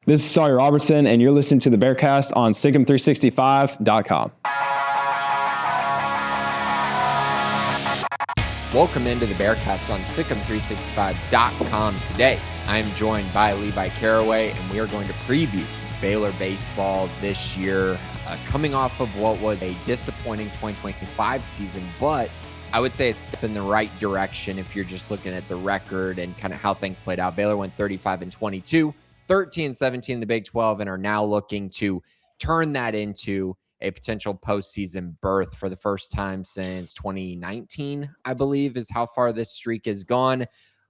This is Sawyer Robertson, and you're listening to the Bearcast on SicEm365.com. Welcome into the Bearcast on SicEm365.com. Today, I am joined by Levi Caraway, and we are going to preview Baylor baseball this year, coming off of what was a disappointing 2025 season, but I would say a step in the right direction if you're just looking at the record and kind of how things played out. Baylor went 35-22, 13-17 in the Big 12, and are now looking to turn that into a potential postseason berth for the first time since 2019, I believe, is how far this streak has gone.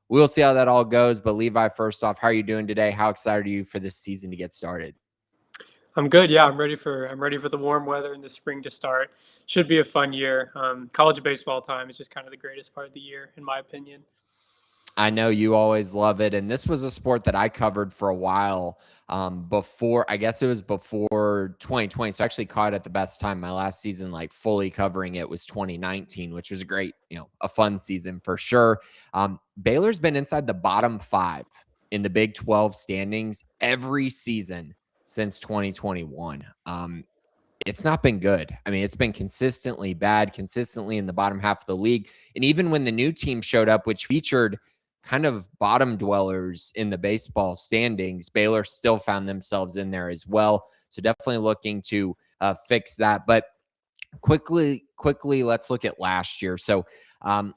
We'll see how that all goes. But Levi, first off, how are you doing today? How excited are you for this season to get started? I'm good. Yeah, I'm ready for the warm weather and the spring to start. Should be a fun year. College baseball time is just kind of the greatest part of the year, in my opinion. I know you always love it. And this was a sport that I covered for a while before 2020. So I actually caught it at the best time. My last season, like fully covering it, was 2019, which was a great, a fun season for sure. Baylor's been inside the bottom 5 in the Big 12 standings every season since 2021. It's not been good. I mean, it's been consistently bad, consistently in the bottom half of the league. And even when the new team showed up, which featured kind of bottom dwellers in the baseball standings, Baylor still found themselves in there as well. So definitely looking to fix that. But quickly, let's look at last year. So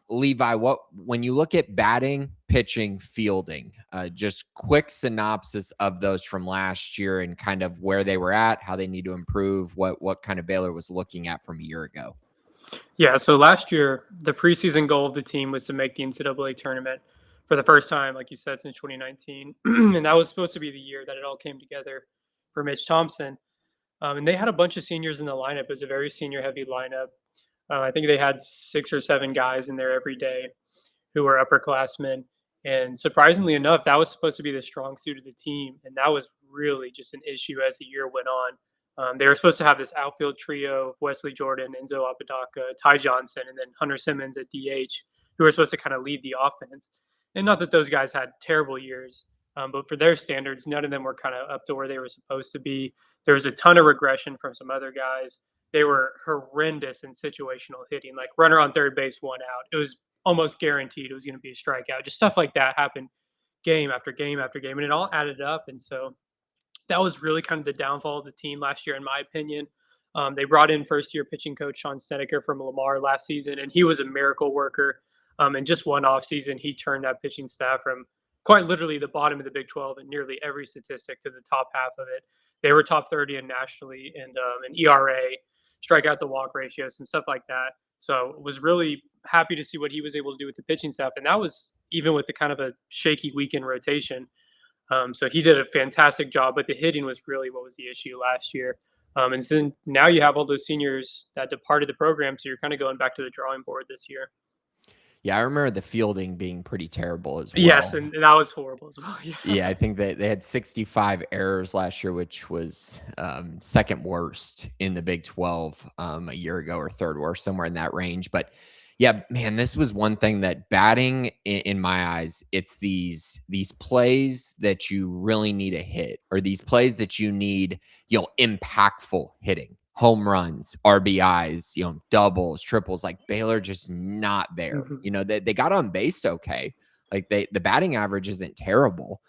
Levi, when you look at batting, pitching, fielding, just quick synopsis of those from last year and kind of where they were at, how they need to improve, what kind of Baylor was looking at from a year ago. Yeah, so last year, the preseason goal of the team was to make the NCAA tournament for the first time, like you said, since 2019. And that was supposed to be the year that it all came together for Mitch Thompson. And they had a bunch of seniors in the lineup. It was a very senior-heavy lineup. I think they had 6 or 7 guys in there every day who were upperclassmen. And surprisingly enough, that was supposed to be the strong suit of the team. And that was really just an issue as the year went on. They were supposed to have this outfield trio of Wesley Jordan, Enzo Apodaca, Ty Johnson, and then Hunter Simmons at DH, who were supposed to kind of lead the offense. And not that those guys had terrible years, but for their standards, none of them were kind of up to where they were supposed to be. There was a ton of regression from some other guys. They were horrendous in situational hitting, like runner on third base, 1 out. It was almost guaranteed it was going to be a strikeout. Just stuff like that happened game after game after game, and it all added up. And so that was really kind of the downfall of the team last year, in my opinion. They brought in first-year pitching coach Sean Snedeker from Lamar last season, and he was a miracle worker. In just one offseason, he turned that pitching staff from quite literally the bottom of the Big 12 in nearly every statistic to the top half of it. They were top 30 in nationally and an ERA, strikeout to walk ratio, some stuff like that. So was really happy to see what he was able to do with the pitching staff. And that was even with the kind of a shaky weekend rotation. So he did a fantastic job, but the hitting was really what was the issue last year. And so now you have all those seniors that departed the program, so you're kind of going back to the drawing board this year. Yeah, I remember the fielding being pretty terrible as well. Yes, and that was horrible as well. Yeah, I think they had 65 errors last year, which was second worst in the Big 12 a year ago, or third worst, somewhere in that range. But yeah, man, this was one thing that batting, in my eyes, it's these plays that you really need to hit, or these plays that you need, impactful hitting. Home runs, RBIs, doubles, triples, like Baylor just not there. Mm-hmm. They got on base okay. Like the batting average isn't terrible.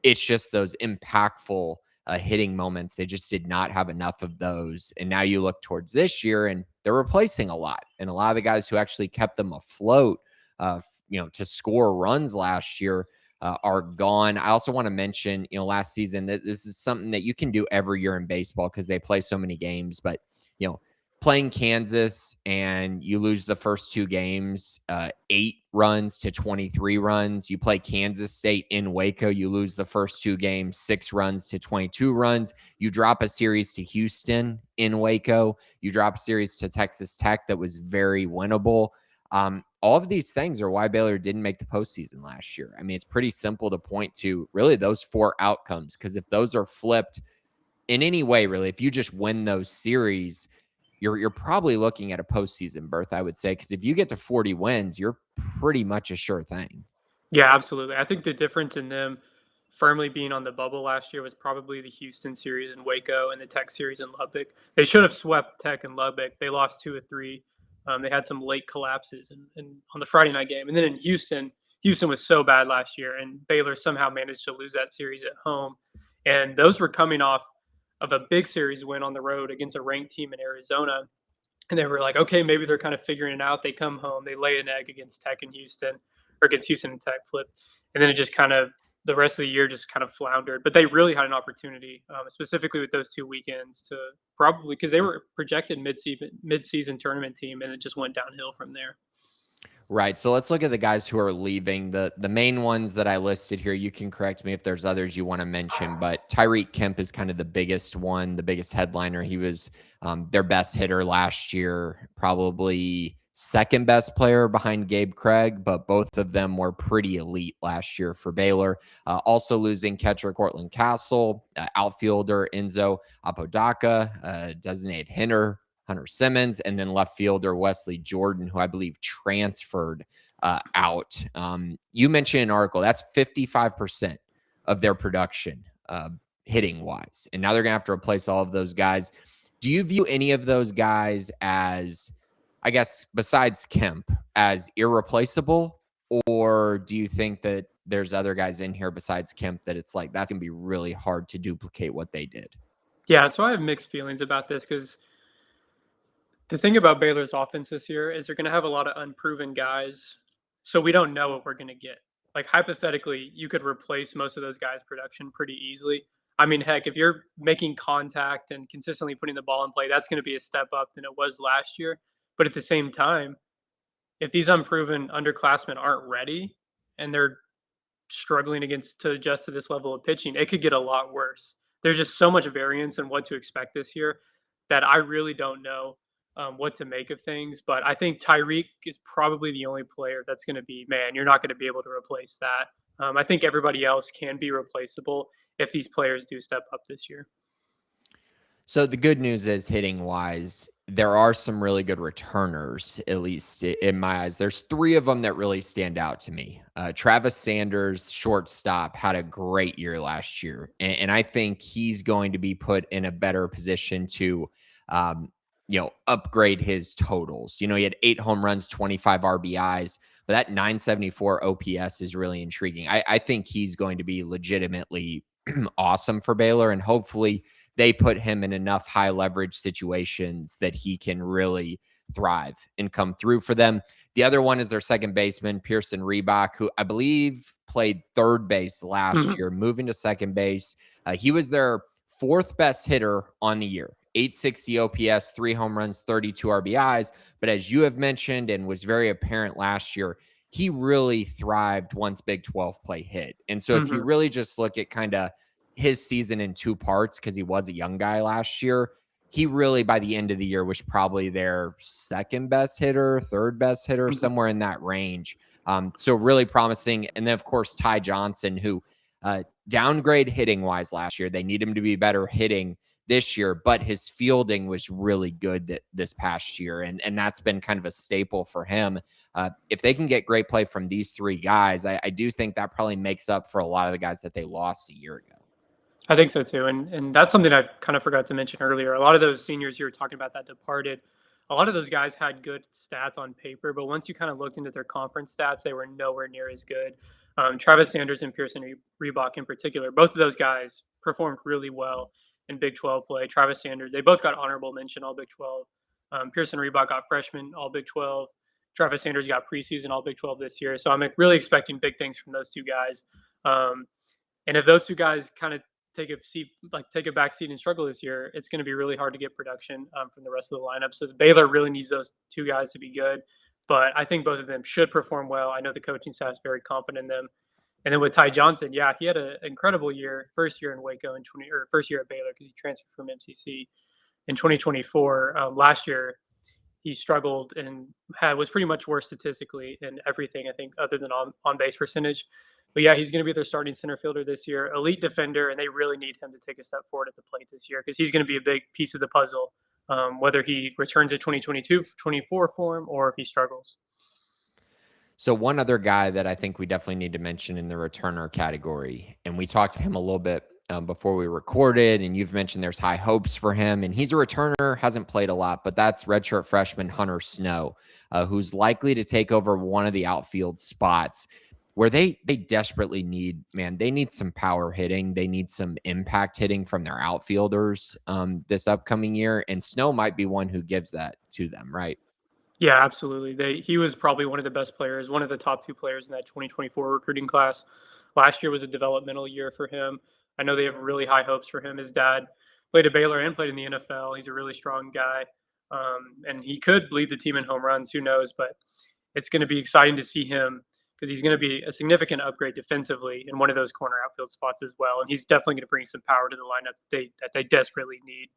It's just those impactful hitting moments. They just did not have enough of those. And now you look towards this year and they're replacing a lot. And a lot of the guys who actually kept them afloat, to score runs last year are gone. I also want to mention, last season, that this is something that you can do every year in baseball because they play so many games. But, playing Kansas and you lose the first 2 games, 8 runs to 23 runs. You play Kansas State in Waco. You lose the first 2 games, 6 runs to 22 runs. You drop a series to Houston in Waco. You drop a series to Texas Tech that was very winnable. All of these things are why Baylor didn't make the postseason last year. I mean, it's pretty simple to point to really those 4 outcomes, because if those are flipped in any way, really, if you just win those series, you're probably looking at a postseason berth, I would say, because if you get to 40 wins, you're pretty much a sure thing. Yeah, absolutely. I think the difference in them firmly being on the bubble last year was probably the Houston series in Waco and the Tech series in Lubbock. They should have swept Tech and Lubbock. They lost 2 of 3. They had some late collapses on the Friday night game. And then in Houston was so bad last year, and Baylor somehow managed to lose that series at home. And those were coming off of a big series win on the road against a ranked team in Arizona. And they were like, okay, maybe they're kind of figuring it out. They come home, they lay an egg against Tech and Houston, or against Houston and Tech, flip. And then it just kind of, the rest of the year just kind of floundered. But they really had an opportunity, specifically with those 2 weekends, to probably, because they were projected mid-season tournament team, and it just went downhill from there. Right. So let's look at the guys who are leaving. The main ones that I listed here, you can correct me if there's others you want to mention, but Tyreek Kemp is kind of the biggest one, the biggest headliner. He was their best hitter last year, probably second best player behind Gabe Craig, but both of them were pretty elite last year for Baylor. Also losing catcher Cortland Castle, outfielder Enzo Apodaca, designated hitter Hunter Simmons, and then left fielder Wesley Jordan, who I believe transferred out. You mentioned an article that's 55% of their production hitting wise, and now they're gonna have to replace all of those guys. Do you view any of those guys as, I guess, besides Kemp, as irreplaceable, or do you think that there's other guys in here besides Kemp that it's like that's gonna be really hard to duplicate what they did? Yeah, so I have mixed feelings about this, because the thing about Baylor's offense this year is they're going to have a lot of unproven guys. So we don't know what we're going to get. Like, hypothetically, you could replace most of those guys' production pretty easily. I mean, heck, if you're making contact and consistently putting the ball in play, that's going to be a step up than it was last year. But at the same time, if these unproven underclassmen aren't ready and they're struggling to adjust to this level of pitching, it could get a lot worse. There's just so much variance in what to expect this year that I really don't know what to make of things. But I think Tyreek is probably the only player that's going to be, man, you're not going to be able to replace that. I think everybody else can be replaceable if these players do step up this year. So the good news is, hitting wise, there are some really good returners, at least in my eyes. There's 3 of them that really stand out to me. Travis Sanders, shortstop, had a great year last year. And I think he's going to be put in a better position to, upgrade his totals. He had 8 home runs, 25 RBIs, but that 974 OPS is really intriguing. I think he's going to be legitimately awesome for Baylor, and hopefully they put him in enough high leverage situations that he can really thrive and come through for them. The other one is their second baseman, Pearson Reebok, who I believe played third base last year, moving to second base. He was their 4th best hitter on the year, 860 OPS, 3 home runs, 32 RBIs. But as you have mentioned and was very apparent last year, he really thrived once Big 12 play hit. And so if you really just look at kind of his season in 2 parts, because he was a young guy last year, he really, by the end of the year, was probably their 2nd best hitter, 3rd best hitter, somewhere in that range. So really promising. And then, of course, Ty Johnson, who downgrade hitting wise last year. They need him to be better hitting this year, but his fielding was really good this past year. And that's been kind of a staple for him. If they can get great play from these 3 guys, I do think that probably makes up for a lot of the guys that they lost a year ago. I think so too. And that's something I kind of forgot to mention earlier. A lot of those seniors you were talking about that departed, a lot of those guys had good stats on paper, but once you kind of looked into their conference stats, they were nowhere near as good. Travis Sanders and Pearson Reebok in particular, both of those guys performed really well in Big 12 play. Travis Sanders, they both got honorable mention All Big 12. Pearson Reebok got freshman All Big 12. Travis Sanders got preseason All Big 12 this year. So I'm really expecting big things from those 2 guys. And if those 2 guys kind of take a back seat and struggle this year, it's going to be really hard to get production from the rest of the lineup. So the Baylor really needs those 2 guys to be good, but I think both of them should perform well. I know the coaching staff is very confident in them. And then with Ty Johnson, yeah, he had an incredible year, first year in Waco first year at Baylor, because he transferred from MCC in 2024. Last year, he struggled and was pretty much worse statistically in everything, I think, other than on base percentage. But yeah, he's going to be their starting center fielder this year, elite defender, and they really need him to take a step forward at the plate this year, because he's going to be a big piece of the puzzle, whether he returns to 2022-24 form or if he struggles. So one other guy that I think we definitely need to mention in the returner category, and we talked to him a little bit before we recorded, and you've mentioned there's high hopes for him, and he's a returner, hasn't played a lot, but that's redshirt freshman Hunter Snow, who's likely to take over one of the outfield spots where they desperately need, man, they need some power hitting. They need some impact hitting from their outfielders this upcoming year, and Snow might be one who gives that to them, right? Yeah, absolutely. He was probably one of the best players, one of the top two players in that 2024 recruiting class. Last year was a developmental year for him. I know they have really high hopes for him. His dad played at Baylor and played in the NFL. He's a really strong guy, and he could lead the team in home runs. Who knows? But it's going to be exciting to see him because he's going to be a significant upgrade defensively in one of those corner outfield spots as well. And he's definitely going to bring some power to the lineup that they desperately need.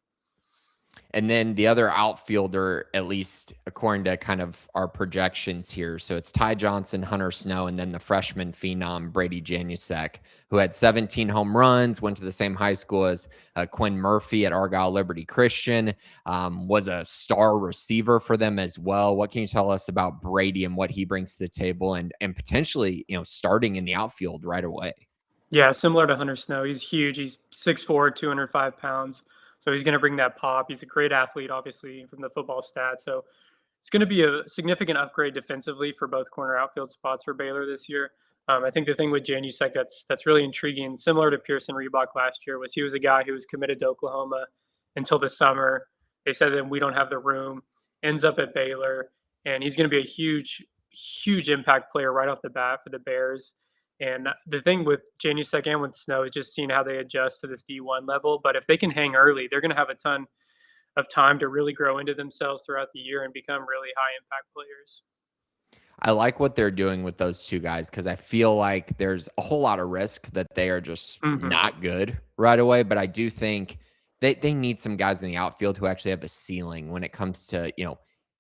And then the other outfielder, at least according to kind of our projections here. So it's Ty Johnson, Hunter Snow, and then the freshman phenom, Brady Janusek, who had 17 home runs, went to the same high school as Quinn Murphy at Argyle Liberty Christian, was a star receiver for them as well. What can you tell us about Brady and what he brings to the table and potentially, starting in the outfield right away? Yeah, similar to Hunter Snow. He's huge. He's 6'4", 205 pounds. So he's going to bring that pop. He's a great athlete, obviously, from the football stats. So it's going to be a significant upgrade defensively for both corner outfield spots for Baylor this year. I think the thing with Janusek that's really intriguing, similar to Pearson Reebok last year, was he was a guy who was committed to Oklahoma until the summer. They said that we don't have the room, ends up at Baylor, and he's going to be a huge, huge impact player right off the bat for the Bears. And the thing with Janusek and with Snow is just seeing how they adjust to this D1 level. But if they can hang early, they're going to have a ton of time to really grow into themselves throughout the year and become really high impact players. I like what they're doing with those two guys because I feel like there's a whole lot of risk that they are just not good right away. But I do think they need some guys in the outfield who actually have a ceiling when it comes to,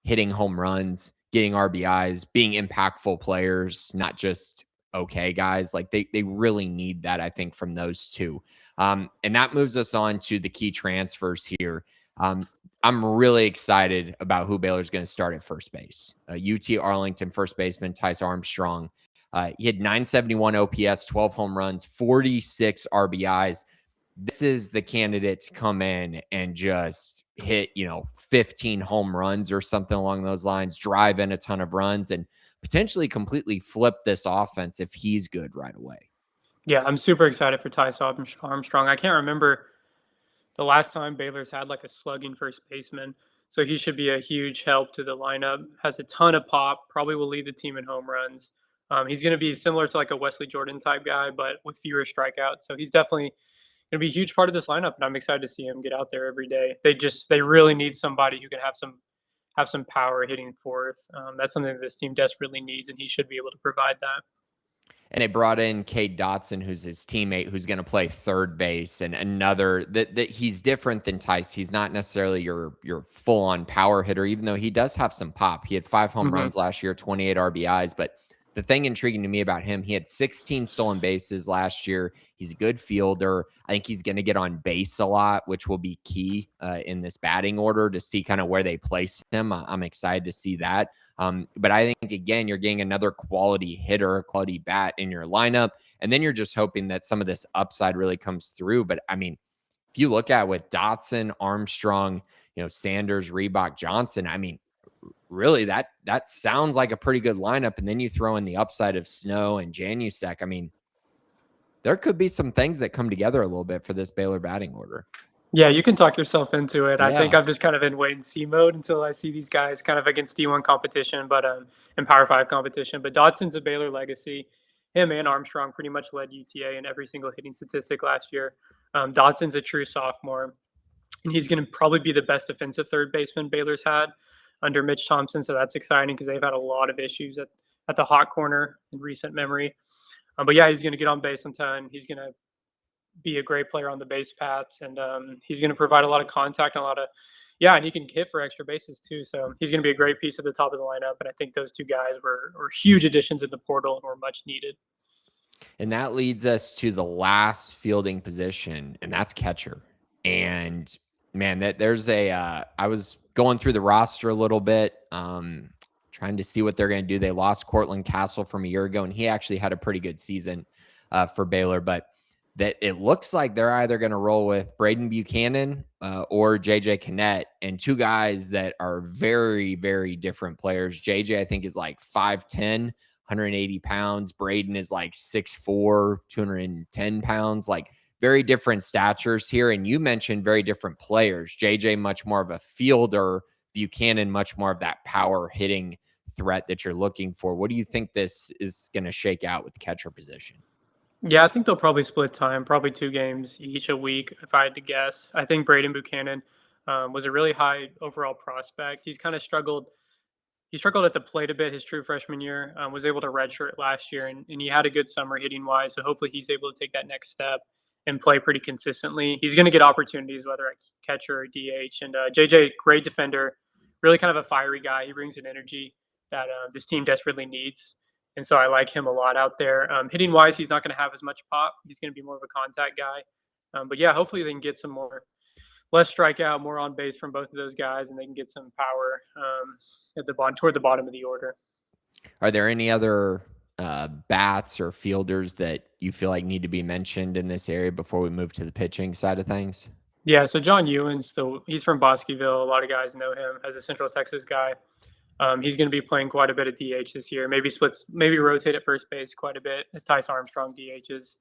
hitting home runs, getting RBIs, being impactful players, not just okay guys. Like they really need that, I think, from those two. And that moves us on to the key transfers here. I'm really excited about who Baylor's going to start at first base. UT Arlington first baseman Tice Armstrong. He had 971 OPS, 12 home runs, 46 RBIs. This is the candidate to come in and just hit, 15 home runs or something along those lines, drive in a ton of runs, and potentially completely flip this offense if he's good right away. Yeah, I'm super excited for Tice Armstrong. I can't remember the last time Baylor's had like a slugging first baseman. So he should be a huge help to the lineup. Has a ton of pop, probably will lead the team in home runs. He's going to be similar to like a Wesley Jordan type guy, but with fewer strikeouts. So he's definitely going to be a huge part of this lineup, and I'm excited to see him get out there every day. They really need somebody who can have some power hitting fourth. That's something that this team desperately needs, and he should be able to provide that. And they brought in Cade Dotson, who's his teammate, who's going to play third base, and another that he's different than Tice. He's not necessarily your full on power hitter, even though he does have some pop. He had 5 home runs last year, 28 RBIs. But the thing intriguing to me about him, he had 16 stolen bases last year. He's a good fielder. I think he's going to get on base a lot, which will be key in this batting order to see kind of where they place him. I'm excited to see that. But I think, again, you're getting another quality hitter, quality bat in your lineup. And then you're just hoping that some of this upside really comes through. But I mean, if you look at with Dotson, Armstrong, Sanders, Reebok, Johnson, I mean, really that sounds like a pretty good lineup. And then you throw in the upside of Snow and Janusek. I mean, there could be some things that come together a little bit for this Baylor batting order. Yeah, you can talk yourself into it. Yeah. I think I'm just kind of in wait and see mode until I see these guys kind of against D1 competition, but in Power 5 competition. But Dotson's a Baylor legacy. Him and Armstrong pretty much led UTA in every single hitting statistic last year. Dotson's a true sophomore, and he's going to probably be the best defensive third baseman Baylor's had under Mitch Thompson. So that's exciting because they've had a lot of issues at the hot corner in recent memory. But yeah, he's going to get on base a ton. He's going to be a great player on the base paths, and he's going to provide a lot of contact and and he can hit for extra bases too. So he's going to be a great piece at the top of the lineup. And I think those two guys were huge additions in the portal and were much needed. And that leads us to the last fielding position, and that's catcher. And man, I was going through the roster a little bit, trying to see what they're going to do. They lost Cortland Castle from a year ago, and he actually had a pretty good season for Baylor. But that it looks like they're either going to roll with Braden Buchanan or JJ Kinnett, and two guys that are very, very different players. JJ, I think, is like 5'10", 180 pounds. Braden is like 6'4", 210 pounds, like very different statures here. And you mentioned very different players. JJ, much more of a fielder. Buchanan, much more of that power hitting threat that you're looking for. What do you think this is going to shake out with the catcher position? Yeah, I think they'll probably split time, probably 2 games each a week, if I had to guess. I think Braden Buchanan was a really high overall prospect. He's kind of struggled. He struggled at the plate a bit his true freshman year, was able to redshirt last year, and he had a good summer hitting wise. So hopefully he's able to take that next step and play pretty consistently. He's going to get opportunities, whether at catcher or DH. And JJ, great defender, really kind of a fiery guy. He brings an energy that this team desperately needs. And so I like him a lot out there. Hitting wise, he's not going to have as much pop. He's going to be more of a contact guy. But yeah, hopefully they can get some less strikeout, more on base from both of those guys, and they can get some power at the bottom, toward the bottom of the order. Are there any other bats or fielders that you feel like need to be mentioned in this area before we move to the pitching side of things? Yeah, so John Ewan's he's from Bosqueville. A lot of guys know him as a Central Texas guy. He's going to be playing quite a bit of DH this year. Maybe rotate at first base quite a bit. Tice Armstrong DHs.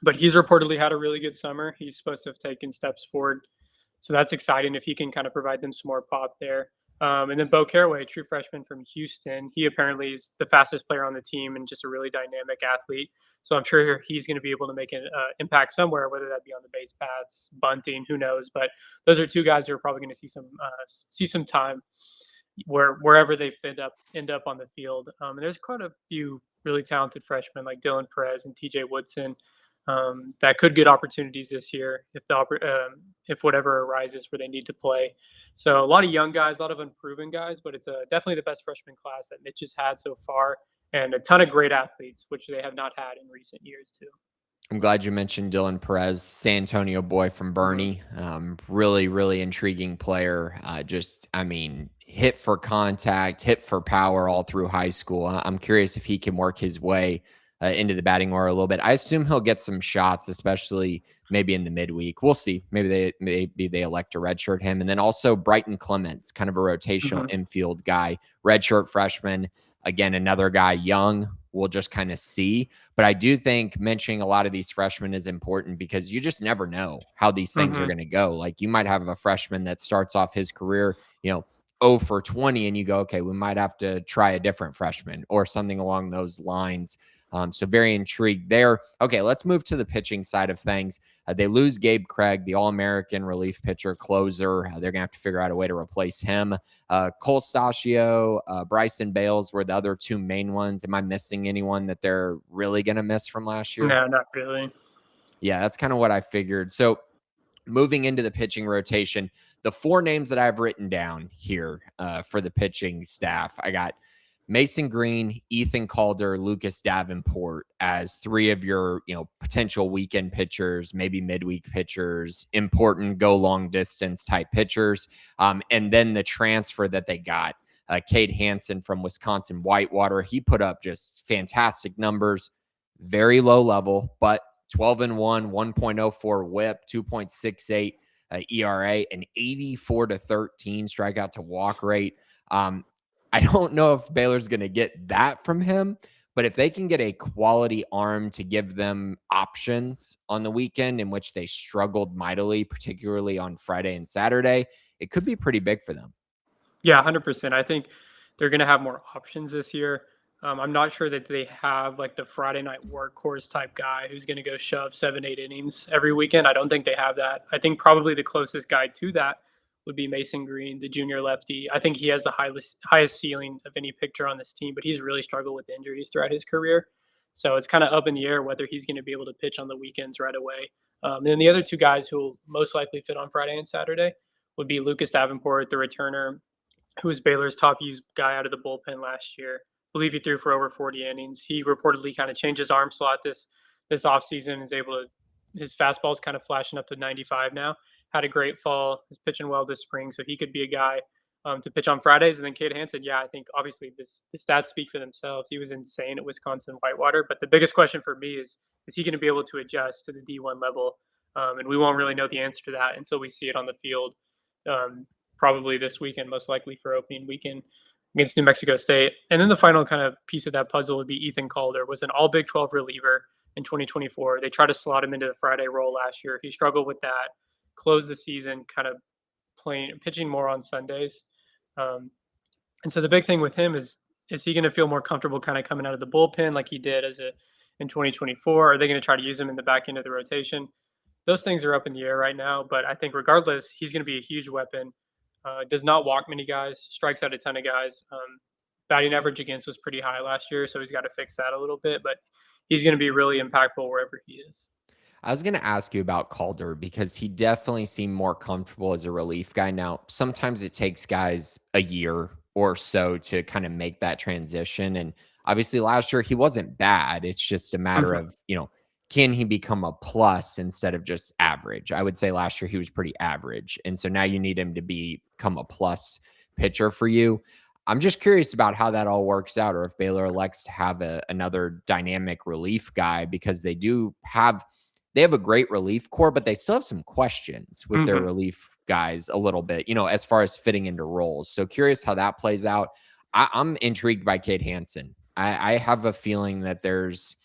But he's reportedly had a really good summer. He's supposed to have taken steps forward. So that's exciting if he can kind of provide them some more pop there. And then Bo Caraway, true freshman from Houston. He apparently is the fastest player on the team and just a really dynamic athlete. So I'm sure he's going to be able to make an impact somewhere, whether that be on the base paths, bunting, who knows. But those are two guys who are probably going to see some time wherever they end up on the field. And there's quite a few really talented freshmen like Dylan Perez and TJ Woodson that could get opportunities this year if whatever arises where they need to play. So a lot of young guys, a lot of unproven guys, but it's definitely the best freshman class that Mitch has had so far, and a ton of great athletes, which they have not had in recent years too. I'm glad you mentioned Dylan Perez, San Antonio boy from Bernie. Really, really intriguing player. Hit for contact, hit for power all through high school. I'm curious if he can work his way into the batting order a little bit. I assume he'll get some shots, especially maybe in the midweek. We'll see. Maybe they elect to redshirt him. And then also Brighton Clements, kind of a rotational infield guy, redshirt freshman. Again, another guy young. We'll just kind of see. But I do think mentioning a lot of these freshmen is important because you just never know how these things are going to go. Like you might have a freshman that starts off his career, 0 for 20, and you go, okay, we might have to try a different freshman or something along those lines. So very intrigued there. Okay, let's move to the pitching side of things. They lose Gabe Craig, the All-American relief pitcher, closer. They're going to have to figure out a way to replace him. Cole Stasio, Bryson Bales were the other two main ones. Am I missing anyone that they're really going to miss from last year? No, not really. Yeah, that's kind of what I figured. So moving into the pitching rotation, the 4 names that I've written down here for the pitching staff, I got Mason Green, Ethan Calder, Lucas Davenport as 3 of your, potential weekend pitchers, maybe midweek pitchers, important go long distance type pitchers. And then the transfer that they got, Cade Hansen from Wisconsin Whitewater, he put up just fantastic numbers, very low level, but 12-1, 1.04 whip, 2.68 ERA, an 84-13 strikeout to walk rate. I don't know if Baylor's going to get that from him, but if they can get a quality arm to give them options on the weekend in which they struggled mightily, particularly on Friday and Saturday, it could be pretty big for them. Yeah, 100%. I think they're going to have more options this year. I'm not sure that they have like the Friday night workhorse type guy who's going to go shove 7-8 innings every weekend. I don't think they have that. I think probably the closest guy to that would be Mason Green, the junior lefty. I think he has the highest ceiling of any pitcher on this team, but he's really struggled with injuries throughout his career. So it's kind of up in the air whether he's going to be able to pitch on the weekends right away. And then the other 2 guys who will most likely fit on Friday and Saturday would be Lucas Davenport, the returner, who was Baylor's top used guy out of the bullpen last year. I believe he threw for over 40 innings. He reportedly kind of changed his arm slot this offseason, his fastball's kind of flashing up to 95 now. Had a great fall, is pitching well this spring, so he could be a guy to pitch on Fridays. And then Cade Hansen, yeah, I think obviously the stats speak for themselves. He was insane at Wisconsin Whitewater. But the biggest question for me is he going to be able to adjust to the D1 level? And we won't really know the answer to that until we see it on the field, probably this weekend, most likely for opening weekend against New Mexico State. And then the final kind of piece of that puzzle would be Ethan Calder, was an all Big 12 reliever in 2024. They tried to slot him into the Friday role last year. He struggled with that, closed the season kind of pitching more on Sundays. And so the big thing with him is he going to feel more comfortable kind of coming out of the bullpen like he did in 2024? Are they going to try to use him in the back end of the rotation? Those things are up in the air right now, but I think regardless, he's going to be a huge weapon. Does not walk many guys, strikes out a ton of guys. Batting average against was pretty high last year, so he's got to fix that a little bit, but he's going to be really impactful wherever he is. I was going to ask you about Calder because he definitely seemed more comfortable as a relief guy. Now, sometimes it takes guys a year or so to kind of make that transition. And obviously last year he wasn't bad. It's just a matter of, can he become a plus instead of just average? I would say last year he was pretty average. And so now you need him to become a plus pitcher for you. I'm just curious about how that all works out, or if Baylor elects to have another dynamic relief guy, because they have a great relief core, but they still have some questions with their relief guys a little bit, as far as fitting into roles. So curious how that plays out. I'm intrigued by Cade Hansen. I have a feeling that there's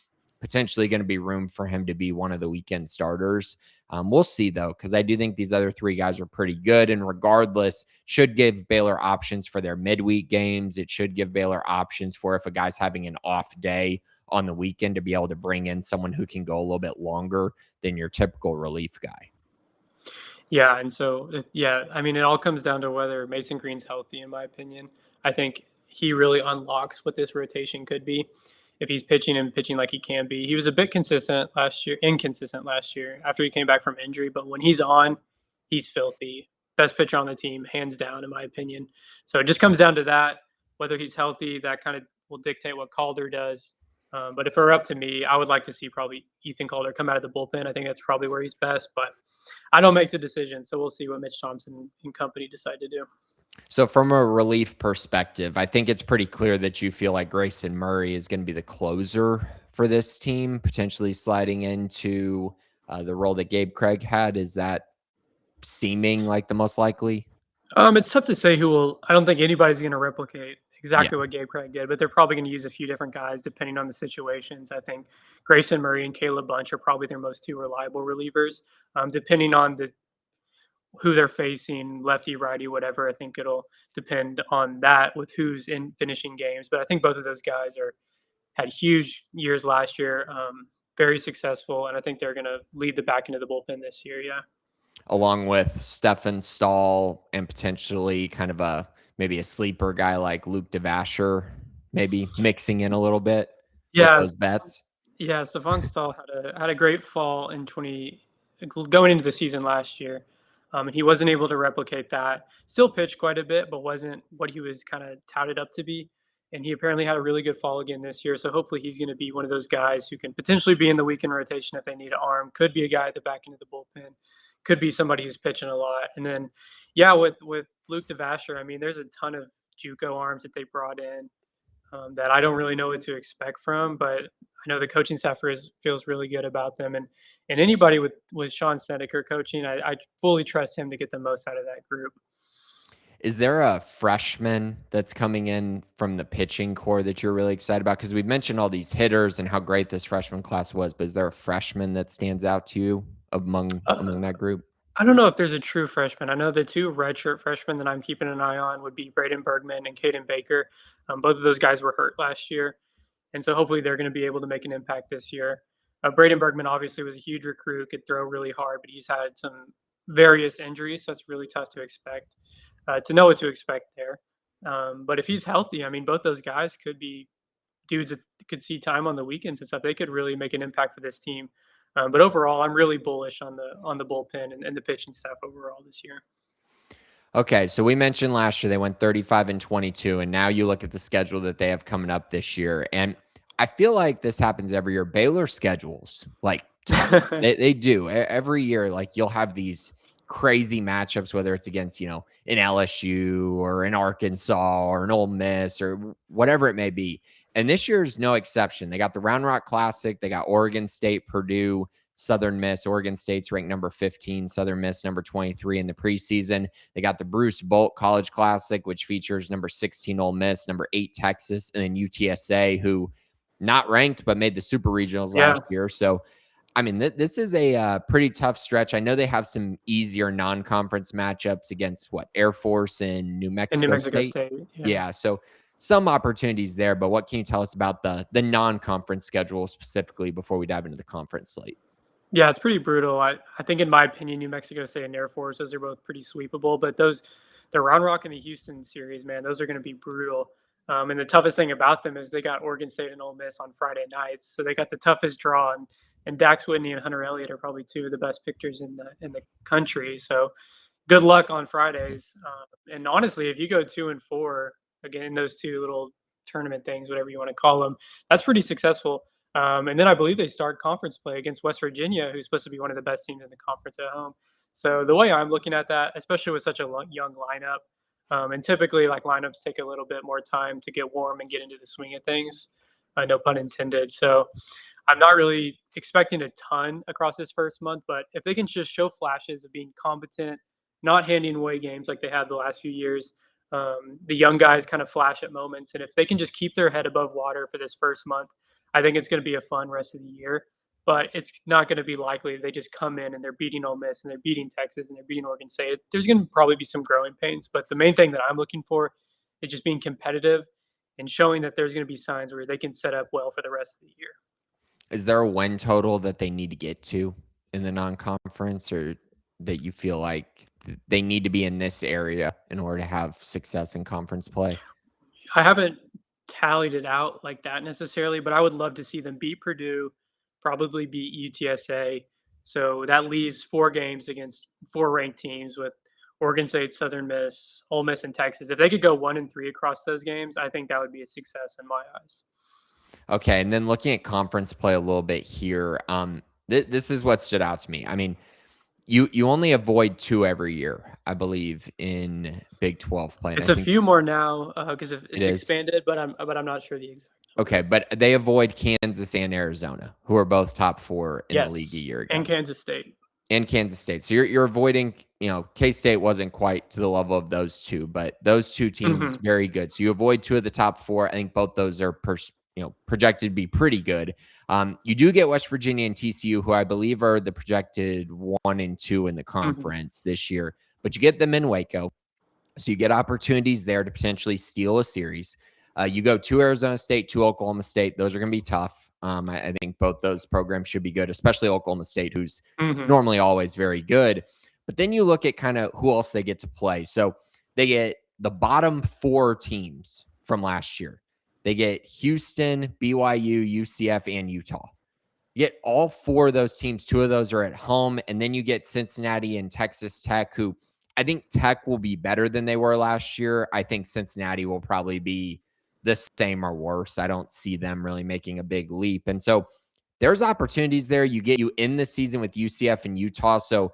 potentially going to be room for him to be one of the weekend starters. We'll see, though, because I do think these other three guys are pretty good, and regardless, should give Baylor options for their midweek games. It should give Baylor options for if a guy's having an off day on the weekend to be able to bring in someone who can go a little bit longer than your typical relief guy. Yeah, and so, I mean, it all comes down to whether Mason Green's healthy, in my opinion. I think he really unlocks what this rotation could be if he's pitching like he can be. He was a bit inconsistent last year after he came back from injury, but when he's on, he's filthy. Best pitcher on the team, hands down, in my opinion. So it just comes down to that, whether he's healthy. That kind of will dictate what Calder does. But if it were up to me, I would like to see probably Ethan Calder come out of the bullpen. I think that's probably where he's best, but I don't make the decision. So we'll see what Mitch Thompson and company decide to do. So from a relief perspective, I think it's pretty clear that you feel like Grayson Murray is going to be the closer for this team, potentially sliding into the role that Gabe Craig had. Is that seeming like the most likely? It's tough to say who will. I don't think anybody's going to replicate exactly what Gabe Craig did, but they're probably going to use a few different guys depending on the situations. I think Grayson Murray and Caleb Bunch are probably their most two reliable relievers. Depending on who they're facing, lefty, righty, whatever, I think it'll depend on that with who's in finishing games. But I think both of those guys had huge years last year, very successful, and I think they're going to lead the back into the bullpen this year. Yeah. Along with Stefan Stahl and potentially kind of maybe a sleeper guy like Luke DeVasher, maybe mixing in a little bit with those bets. Yeah, Stefan Stahl had a great fall going into the season last year. And he wasn't able to replicate that. Still pitched quite a bit, but wasn't what he was kind of touted up to be. And he apparently had a really good fall again this year. So hopefully he's going to be one of those guys who can potentially be in the weekend rotation if they need an arm. Could be a guy at the back end of the bullpen. Could be somebody who's pitching a lot. And then, with Luke DeVasher, I mean, there's a ton of JUCO arms that they brought in that I don't really know what to expect from, but I know the coaching staff feels really good about them. And anybody with Sean Snedeker coaching, I fully trust him to get the most out of that group. Is there a freshman that's coming in from the pitching core that you're really excited about? Because we've mentioned all these hitters and how great this freshman class was, but is there a freshman that stands out to you among that group? I don't know if there's a true freshman. I know the two redshirt freshmen that I'm keeping an eye on would be Braden Bergman and Caden Baker. Both of those guys were hurt last year, and so hopefully they're going to be able to make an impact this year. Braden Bergman obviously was a huge recruit, could throw really hard, but he's had some various injuries, so it's really tough to know what to expect there. But if he's healthy, I mean, both those guys could be dudes that could see time on the weekends and stuff. They could really make an impact for this team. But overall, I'm really bullish on the bullpen and the pitching staff overall this year. Okay, so we mentioned last year they went 35-22, and now you look at the schedule that they have coming up this year, and I feel like this happens every year. Baylor schedules, like they do every year. Like you'll have these crazy matchups, whether it's against, an LSU or an Arkansas or an Ole Miss or whatever it may be. And this year's no exception. They got the Round Rock Classic. They got Oregon State, Purdue, Southern Miss. Oregon State's ranked number 15, Southern Miss number 23 in the preseason. They got the Bruce Bolt College Classic, which features number 16 Ole Miss, number 8 Texas, and then UTSA, who not ranked but made the Super Regionals last year. So, I mean, this is a pretty tough stretch. I know they have some easier non-conference matchups against Air Force and New Mexico State. Yeah, so some opportunities there. But what can you tell us about the non-conference schedule specifically before we dive into the conference slate? Yeah, it's pretty brutal. I think, in my opinion, New Mexico State and Air Force, those are both pretty sweepable. But the Round Rock and the Houston series, man, those are going to be brutal. And the toughest thing about them is they got Oregon State and Ole Miss on Friday nights, so they got the toughest draw. And Dax Whitney and Hunter Elliott are probably two of the best pitchers in the country. So good luck on Fridays. And honestly, if you go 2-4 again in those two little tournament things, whatever you want to call them, that's pretty successful. And then I believe they start conference play against West Virginia, who's supposed to be one of the best teams in the conference at home. So the way I'm looking at that, especially with such a young lineup, and typically like lineups take a little bit more time to get warm and get into the swing of things, no pun intended. So I'm not really expecting a ton across this first month, but if they can just show flashes of being competent, not handing away games like they have the last few years, the young guys kind of flash at moments. And if they can just keep their head above water for this first month, I think it's going to be a fun rest of the year. But it's not going to be likely they just come in and they're beating Ole Miss and they're beating Texas and they're beating Oregon State. There's going to probably be some growing pains, but the main thing that I'm looking for is just being competitive and showing that there's going to be signs where they can set up well for the rest of the year. Is there a win total that they need to get to in the non-conference, or that you feel like they need to be in this area in order to have success in conference play? I haven't tallied it out like that necessarily, but I would love to see them beat Purdue, probably beat UTSA. So that leaves 4 games against 4 ranked teams with Oregon State, Southern Miss, Ole Miss, and Texas. If they could go 1-3 across those games, I think that would be a success in my eyes. Okay, and then looking at conference play a little bit here, this is what stood out to me. I mean, you only avoid 2 every year, I believe, in Big 12 play. It's a few more now because it's expanded, but I'm not sure the exact number. Okay, but they avoid Kansas and Arizona, who are both top 4 in the league a year ago, and Kansas State. So you're avoiding. K-State wasn't quite to the level of those two, but those two teams very good. So you avoid 2 of the top 4. I think both those are projected to be pretty good. You do get West Virginia and TCU, who I believe are the projected 1 and 2 in the conference this year, but you get them in Waco. So you get opportunities there to potentially steal a series. You go to Arizona State, to Oklahoma State. Those are going to be tough. I think both those programs should be good, especially Oklahoma State, who's normally always very good. But then you look at kind of who else they get to play. So they get the bottom 4 teams from last year. They get Houston, BYU, UCF, and Utah. You get all 4 of those teams. 2 of those are at home. And then you get Cincinnati and Texas Tech, who I think Tech will be better than they were last year. I think Cincinnati will probably be the same or worse. I don't see them really making a big leap. And so there's opportunities there. You get you in the season with UCF and Utah. So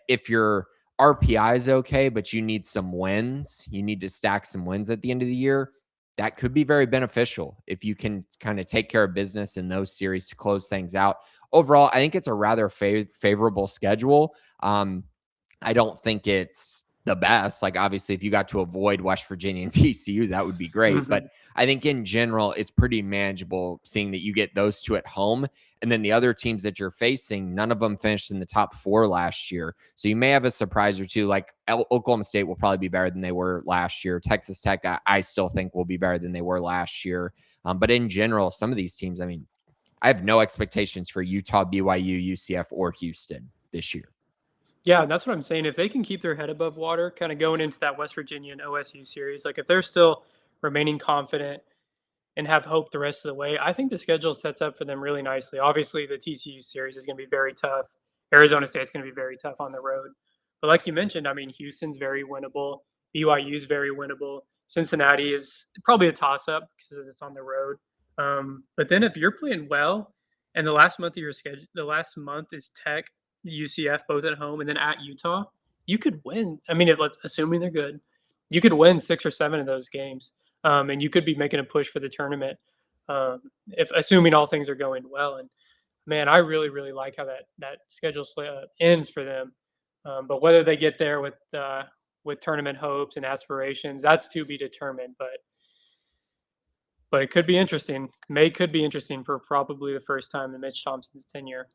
if your RPI is okay, but you need some wins, you need to stack some wins at the end of the year, that could be very beneficial if you can kind of take care of business in those series to close things out. Overall, I think it's a rather favorable schedule. I don't think it's the best. Like, obviously, if you got to avoid West Virginia and TCU, that would be great. But I think in general, it's pretty manageable seeing that you get those 2 at home. And then the other teams that you're facing, none of them finished in the top 4 last year. So you may have a surprise or two. Like Oklahoma State will probably be better than they were last year. Texas Tech, I still think will be better than they were last year. But in general, some of these teams, I mean, I have no expectations for Utah, BYU, UCF, or Houston this year. Yeah, that's what I'm saying. If they can keep their head above water, kind of going into that West Virginia and OSU series, like if they're still remaining confident and have hope the rest of the way, I think the schedule sets up for them really nicely. Obviously, the TCU series is going to be very tough. Arizona State's going to be very tough on the road. But like you mentioned, I mean, Houston's very winnable. BYU is very winnable. Cincinnati is probably a toss-up because it's on the road. But then if you're playing well and the last month of your schedule, the last month is Tech, UCF, both at home, and then at Utah, you could win. I mean, assuming they're good, you could win 6 or 7 of those games, and you could be making a push for the tournament, if assuming all things are going well. And man, I really, really like how that schedule ends for them. But whether they get there with tournament hopes and aspirations, that's to be determined. But it could be interesting. May could be interesting for probably the first time in Mitch Thompson's tenure.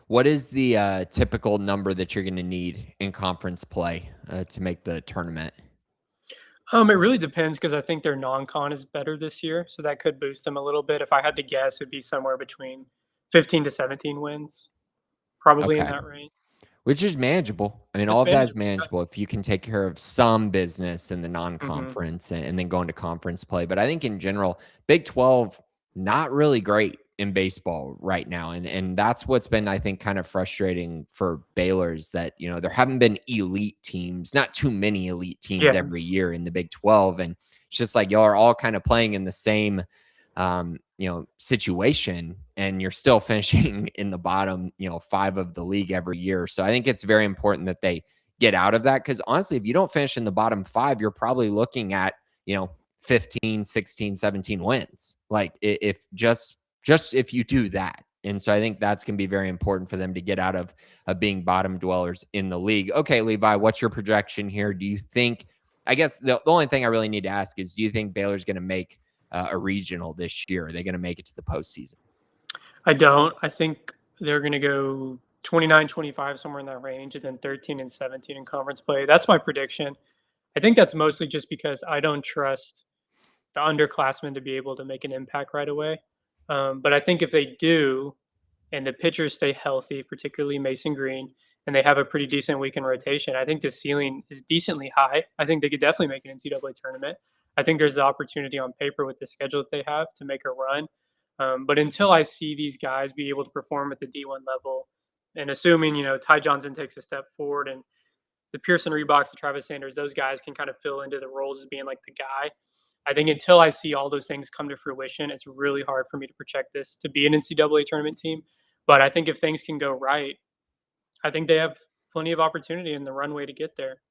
What is the typical number that you're going to need in conference play to make the tournament? It really depends because I think their non-con is better this year, so that could boost them a little bit. If I had to guess, it'd be somewhere between 15 to 17 wins, probably in Okay. that range. Which is manageable. I mean, all It's of that is manageable. manageable if you can take care of some business in the Mhm. non-conference and then go into conference play. But I think in general, Big 12, not really great in baseball right now. And that's what's been, I think, kind of frustrating for Baylor is that, there haven't been elite teams, not too many elite teams Yeah. every year in the Big 12. And it's just like y'all are all kind of playing in the same situation, and you're still finishing in the bottom, 5 of the league every year. So I think it's very important that they get out of that. Cause honestly, if you don't finish in the bottom 5, you're probably looking at, 15, 16, 17 wins. Like if just if you do that. And so I think that's going to be very important for them to get out of being bottom dwellers in the league. Okay, Levi, what's your projection here? Do you think, I guess the only thing I really need to ask is, do you think Baylor's going to make a regional this year? Are they going to make it to the postseason? I don't. I think they're going to go 29, 25, somewhere in that range, and then 13 and 17 in conference play. That's my prediction. I think that's mostly just because I don't trust the underclassmen to be able to make an impact right away. But I think if they do, and the pitchers stay healthy, particularly Mason Green, and they have a pretty decent week in rotation, I think the ceiling is decently high. I think they could definitely make an NCAA tournament. I think there's the opportunity on paper with the schedule that they have to make a run. But until I see these guys be able to perform at the D1 level, and assuming, Ty Johnson takes a step forward and the Pearson Reeboks, the Travis Sanders, those guys can kind of fill into the roles as being like the guy. I think until I see all those things come to fruition, it's really hard for me to project this to be an NCAA tournament team. But I think if things can go right, I think they have plenty of opportunity in the runway to get there.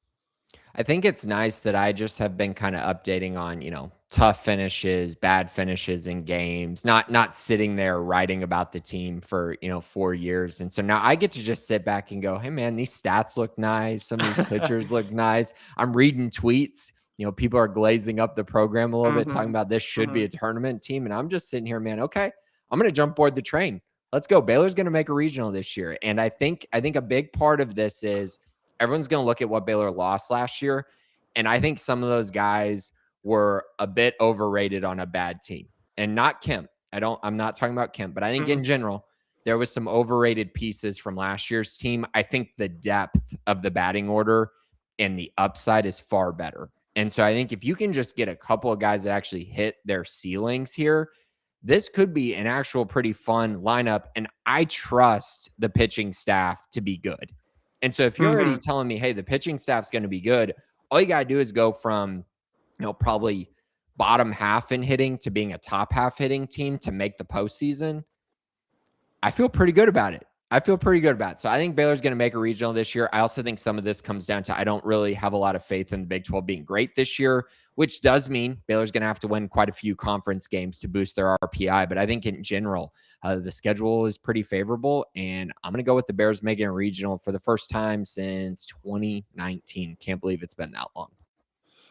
I think it's nice that I just have been kind of updating on, tough finishes, bad finishes in games, not sitting there writing about the team for, 4 years. And so now I get to just sit back and go, hey man, these stats look nice. Some of these pictures look nice. I'm reading tweets. People are glazing up the program a little bit, talking Mhm, about this should be mhm. a tournament team. And I'm just sitting here, man, okay, I'm going to jump board the train. Let's go. Baylor's going to make a regional this year. And I think a big part of this is everyone's going to look at what Baylor lost last year. And I think some of those guys were a bit overrated on a bad team, and not Kemp. I'm not talking about Kemp, but I think in Mhm. general, there was some overrated pieces from last year's team. I think the depth of the batting order and the upside is far better. And so I think if you can just get a couple of guys that actually hit their ceilings here, this could be an actual pretty fun lineup. And I trust the pitching staff to be good. And so if you're already Mhm. telling me, hey, the pitching staff's going to be good, all you got to do is go from, probably bottom half in hitting to being a top half hitting team to make the postseason. I feel pretty good about it. So I think Baylor's going to make a regional this year. I also think some of this comes down to I don't really have a lot of faith in the Big 12 being great this year, which does mean Baylor's going to have to win quite a few conference games to boost their RPI. But I think in general, the schedule is pretty favorable, and I'm going to go with the Bears making a regional for the first time since 2019. Can't believe it's been that long.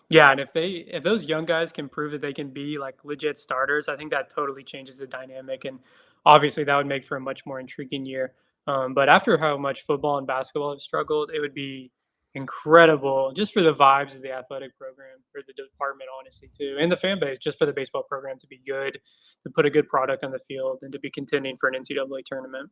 Yeah, and if those young guys can prove that they can be like legit starters, I think that totally changes the dynamic, and obviously that would make for a much more intriguing year. But after how much football and basketball have struggled, it would be incredible just for the vibes of the athletic program or the department, honestly, too, and the fan base, just for the baseball program to be good, to put a good product on the field, and to be contending for an NCAA tournament.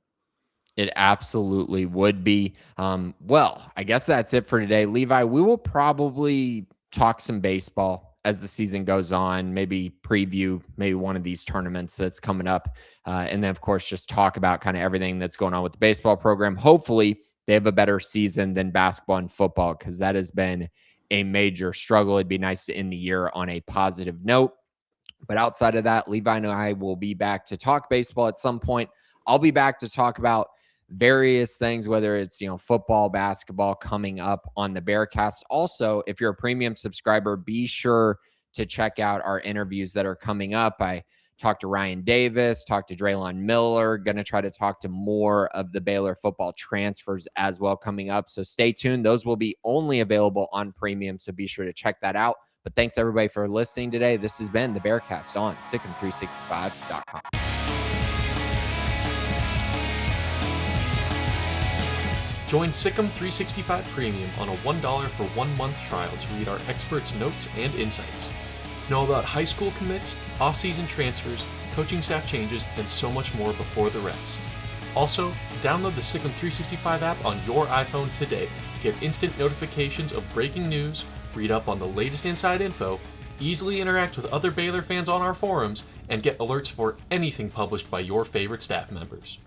It absolutely would be. Well, I guess that's it for today. Levi, we will probably talk some baseball as the season goes on, maybe preview maybe one of these tournaments that's coming up. And then, of course, just talk about kind of everything that's going on with the baseball program. Hopefully, they have a better season than basketball and football because that has been a major struggle. It'd be nice to end the year on a positive note. But outside of that, Levi and I will be back to talk baseball at some point. I'll be back to talk about various things, whether it's, football, basketball coming up on the Bearcast. Also, if you're a premium subscriber, be sure to check out our interviews that are coming up. I talked to Ryan Davis, talked to Draylon Miller, going to try to talk to more of the Baylor football transfers as well coming up. So stay tuned. Those will be only available on premium, so be sure to check that out. But thanks everybody for listening today. This has been the Bearcast on Sikkim365.com. Join Sikkim 365 Premium on a $1 for 1 month trial to read our experts' notes and insights. Know about high school commits, off-season transfers, coaching staff changes, and so much more before the rest. Also, download the Sikkim 365 app on your iPhone today to get instant notifications of breaking news, read up on the latest inside info, easily interact with other Baylor fans on our forums, and get alerts for anything published by your favorite staff members.